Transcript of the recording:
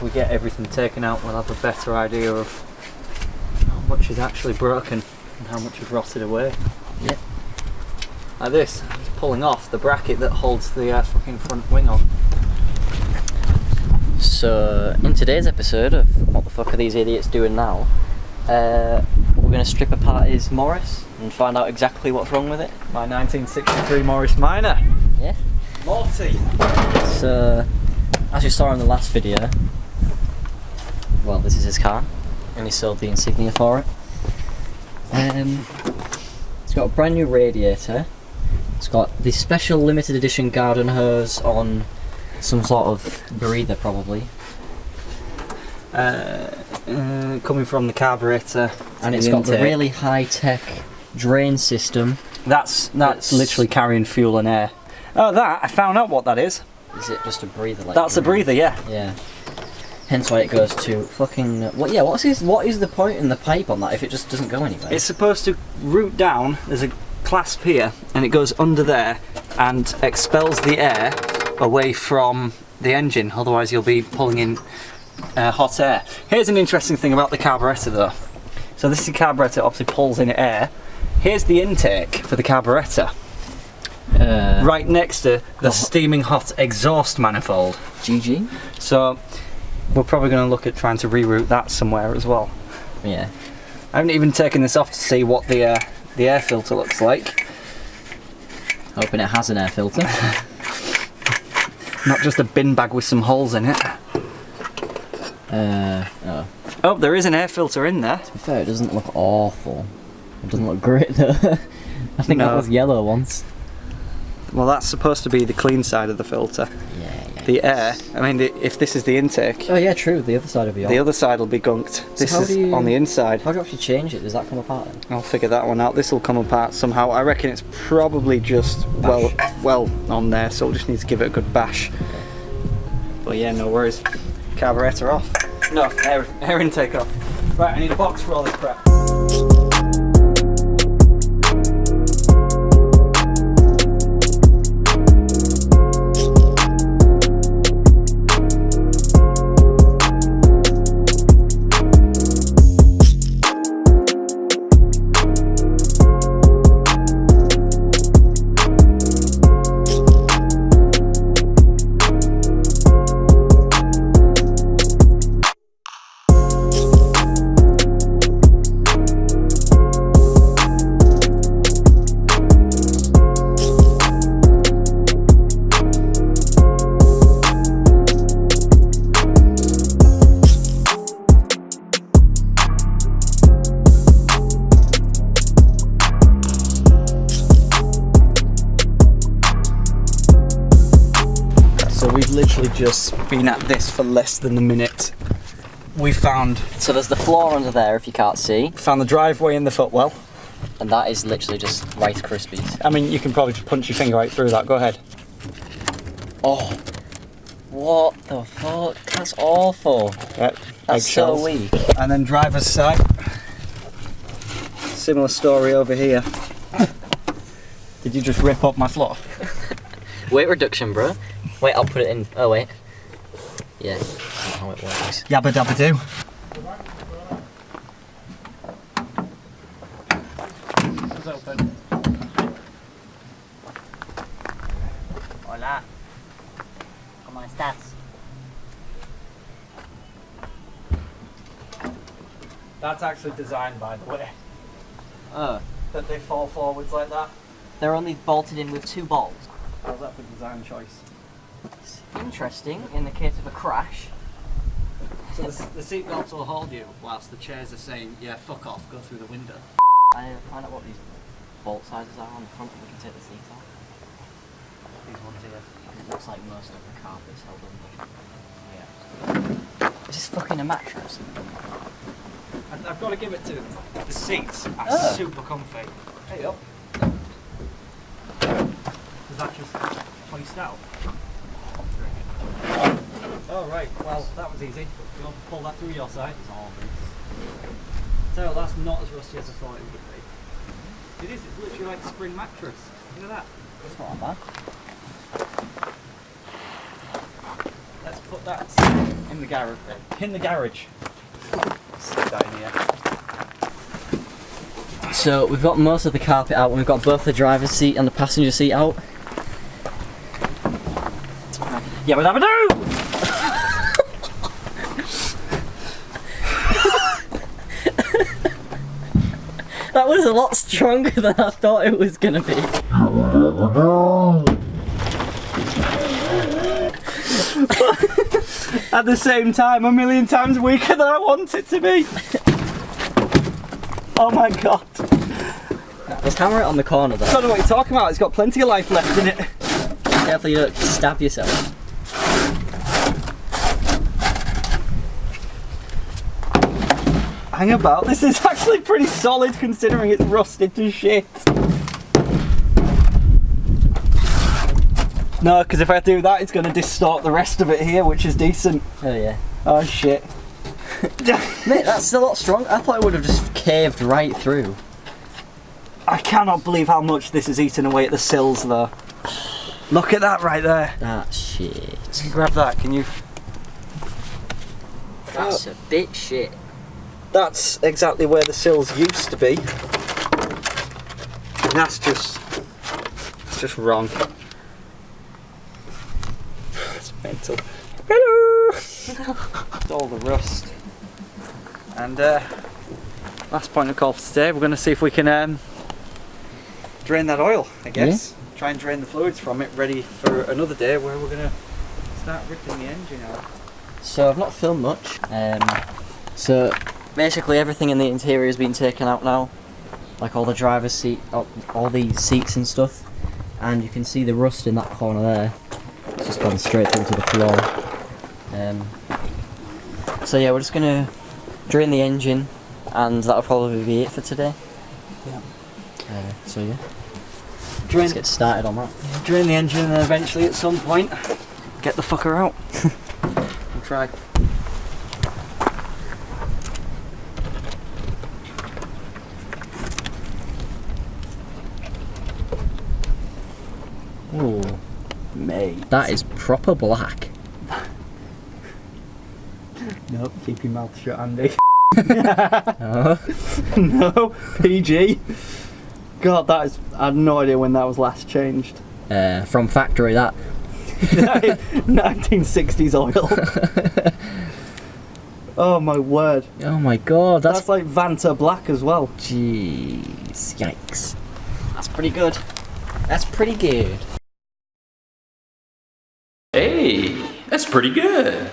after we get everything taken out, we'll have a better idea of how much is actually broken and how much is rotted away. Yep. Like this, it's pulling off the bracket that holds the fucking front wing on. So, in today's episode of What the Fuck Are These Idiots Doing Now, we're going to strip apart his Morris and find out exactly what's wrong with it. My 1963 Morris Minor. Yeah. Morty. So, as you saw in the last video, well, this is his car, and he sold the insignia for it. It's got a brand new radiator. It's got the special limited edition garden hose on some sort of breather, probably. Coming from the carburetor, And it's got the really high-tech drain system. That's literally carrying fuel and air. Oh, I found out what that is. Is it just a breather? Like That's a breather, yeah. Yeah. Hence why it goes to fucking... What is the point in the pipe on that if it just doesn't go anywhere? It's supposed to root down. There's a clasp here, and it goes under there and expels the air away from the engine. Otherwise, you'll be pulling in hot air. Here's an interesting thing about the carburetor, though. So this is the carburetor, obviously pulls in air. Here's the intake for the carburetor. Right next to the steaming hot exhaust manifold. GG? So we're probably going to look at trying to reroute that somewhere as well. Yeah. I haven't even taken this off to see what the air filter looks like. Hoping it has an air filter. Not just a bin bag with some holes in it. Oh. Oh, there is an air filter in there. To be fair, it doesn't look awful. It doesn't look great though. I think that was yellow once. Well, that's supposed to be the clean side of the filter. Yeah. The air, I mean, if this is the intake, Oh yeah, true. The other side will be on. the other side will be gunked. This how is do you- on the inside. How do you actually change it? Does that come apart then? I'll figure that one out. This will come apart somehow. I reckon it's probably just well on there, so we'll just need to give it a good bash. But yeah, no worries. Carburetor off. No, air intake off. Right, I need a box for all this crap. So we've literally just been at this for less than a minute. We found So there's the floor under there if you can't see, the driveway and the footwell. and that is literally just Rice Krispies. I mean, you can probably just punch your finger right through that. Go ahead. Oh, what the fuck? That's awful. Yep, That's so eggshells. weak. And then driver's side. Similar story over here. Did you just rip up my floor? Weight reduction, bro. Wait, I'll put it in. Oh wait. Yeah, that's not how it works. Yabba dabba doo. It's open. Hola. ¿Cómo estás? That's actually designed, by the way, Oh. that they fall forwards like that. They're only bolted in with 2 bolts. How's that for design choice? It's interesting in the case of a crash. So the seat belts will hold you whilst the chairs are saying, yeah, fuck off, go through the window. I find out what these bolt sizes are on the front and we can take the seats off. These ones here. It looks like most of the carpet's held under. Yeah. Is this fucking a mattress? I've got to give it to them. The seats are super comfy. Hey up. Does that just hoist out? Oh right, well that was easy. You want to pull that through your side? So that's not as rusty as I thought it would be. It is, it's literally like a spring mattress. Look at that. It's not bad. Let's put that in the garage. In the garage. Sit down here. So we've got most of the carpet out, and we've got both the driver's seat and the passenger seat out. Yeah, we'll have a do! That was a lot stronger than I thought it was gonna be. At the same time, a million times weaker than I want it to be. Oh my god. Let's hammer it on the corner I though. don't know what you're talking about, it's got plenty of life left in it. Careful you don't stab yourself. Hang about, this is actually pretty solid considering it's rusted to shit. No, because if I do that, it's going to distort the rest of it here, which is decent. Oh yeah. Oh shit. Mate, that's a lot strong. I thought it would have just caved right through. I cannot believe how much this has eaten away at the sills though. Look at that right there. That shit. Can you grab that? Can you? That's a bit shit. That's exactly where the sills used to be. And that's just wrong. It's mental. Hello! It's all the rust. And last point of call for today, we're going to see if we can drain that oil, I guess. Try and drain the fluids from it, ready for another day where we're going to start ripping the engine out. So I've not filmed much. So basically everything in the interior has been taken out now, like all the driver's seat, all the seats and stuff, and you can see the rust in that corner there. It's just gone straight through to the floor. So yeah, we're just gonna drain the engine, and that'll probably be it for today. Yeah. So yeah, Drain, let's get started on that. drain the engine and then eventually at some point get the fucker out. We'll try. Ooh, Mate. that is proper black. Nope, keep your mouth shut, Andy. Oh. No, PG. God, that is. I had no idea when that was last changed. From factory, that. 1960s oil. Oh my word. Oh my god, That's like Vanta Black as well. Jeez, yikes. That's pretty good. That's pretty good. Hey, that's pretty good.